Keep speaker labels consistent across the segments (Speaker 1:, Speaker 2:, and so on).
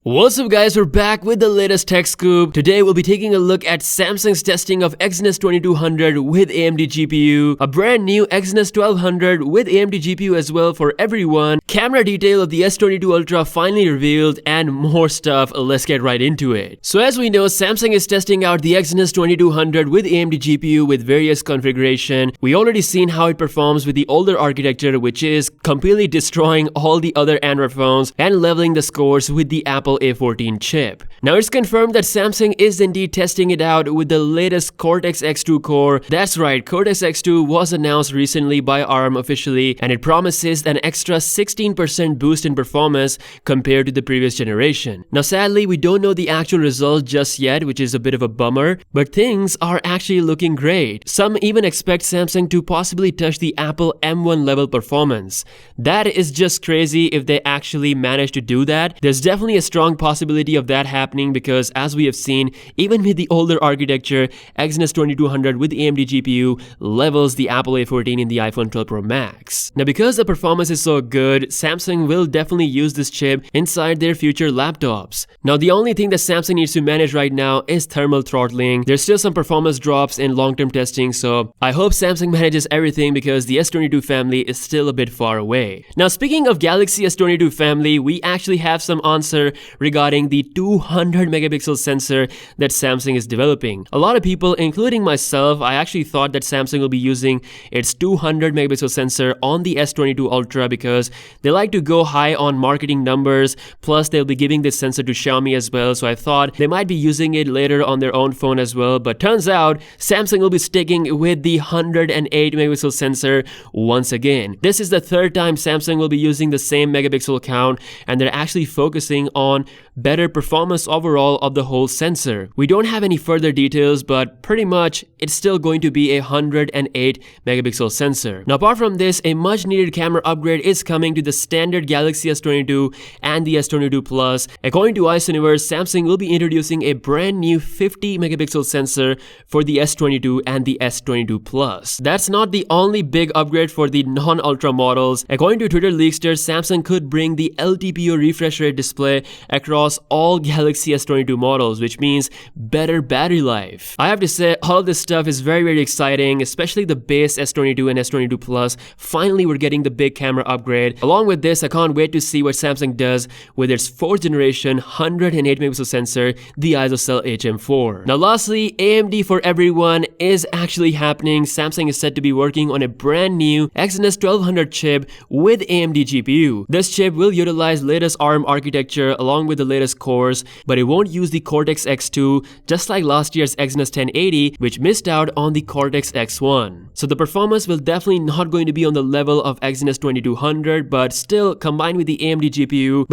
Speaker 1: What's up guys, we're back with the latest tech scoop. Today we'll be taking a look at Samsung's testing of Exynos 2200 with AMD GPU, a brand new Exynos 1200 with AMD GPU as well for everyone, camera detail of the S22 Ultra finally revealed, and more stuff. Let's get right into it. So as we know, Samsung is testing out the Exynos 2200 with AMD GPU with various configuration. We already seen how it performs with the older architecture, which is completely destroying all the other Android phones and leveling the scores with the Apple A14 chip. Now it's confirmed that Samsung is indeed testing it out with the latest Cortex X2 core. That's right, Cortex X2 was announced recently by ARM officially, and it promises an extra 16% boost in performance compared to the previous generation. Now sadly, we don't know the actual result just yet, which is a bit of a bummer, but things are actually looking great. Some even expect Samsung to possibly touch the Apple M1 level performance. That is just crazy if they actually manage to do that. There's definitely a strong possibility of that happening because as we have seen, even with the older architecture, Exynos 2200 with AMD GPU levels the Apple A14 in the iPhone 12 Pro Max. Now because the performance is so good, Samsung will definitely use this chip inside their future laptops. Now the only thing that Samsung needs to manage right now is thermal throttling. There's still some performance drops in long-term testing, so I hope Samsung manages everything because the S22 family is still a bit far away. Now speaking of Galaxy S22 family, we actually have some answer regarding the 200 megapixel sensor that Samsung is developing. A lot of people, including myself, I actually thought that Samsung will be using its 200 megapixel sensor on the S22 Ultra because they like to go high on marketing numbers, plus they'll be giving this sensor to Xiaomi as well, so I thought they might be using it later on their own phone as well, but turns out Samsung will be sticking with the 108 megapixel sensor once again. This is the third time Samsung will be using the same megapixel count, and they're actually focusing on better performance overall of the whole sensor. We don't have any further details, but pretty much it's still going to be a 108 megapixel sensor. Now apart from this, a much needed camera upgrade is coming to the standard Galaxy S22 and the S22 Plus. According to Exynos, Samsung will be introducing a brand new 50 megapixel sensor for the S22 and the S22 Plus. That's not the only big upgrade for the non-ultra models. According to Twitter leakster, Samsung could bring the LTPO refresh rate display across all Galaxy S22 models, which means better battery life. I have to say, all of this stuff is very exciting, especially the base S22 and S22 Plus. Finally, we're getting the big camera upgrade. Along with this, I can't wait to see what Samsung does with its 4th generation 108 megapixel sensor, the ISOCELL HM4. Now lastly, AMD for everyone is actually happening. Samsung is said to be working on a brand new Exynos 1200 chip with AMD GPU. This chip will utilize latest ARM architecture along with the latest cores, but it won't use the Cortex X2 just like last year's Exynos 1080, which missed out on the Cortex X1. So the performance will definitely not going to be on the level of Exynos 2200, but still combined with the AMD GPU,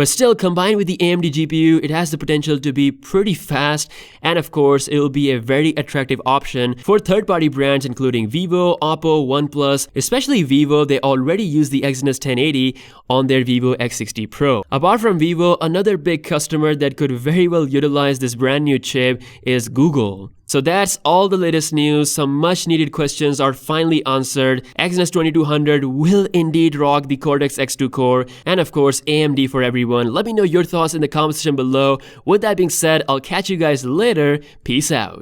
Speaker 1: it has the potential to be pretty fast, and of course it will be a very attractive option for third-party brands including Vivo, Oppo, OnePlus. Especially Vivo, they already use the Exynos 1080 on their Vivo X60 Pro. Apart from Vivo, another big customer that could very well utilize this brand new chip is Google. So that's all the latest news. Some much needed questions are finally answered. Exynos 2200 will indeed rock the Cortex X2 core, and of course AMD for everyone. Let me know your thoughts in the comment section below. With that being said, I'll catch you guys later. Peace out.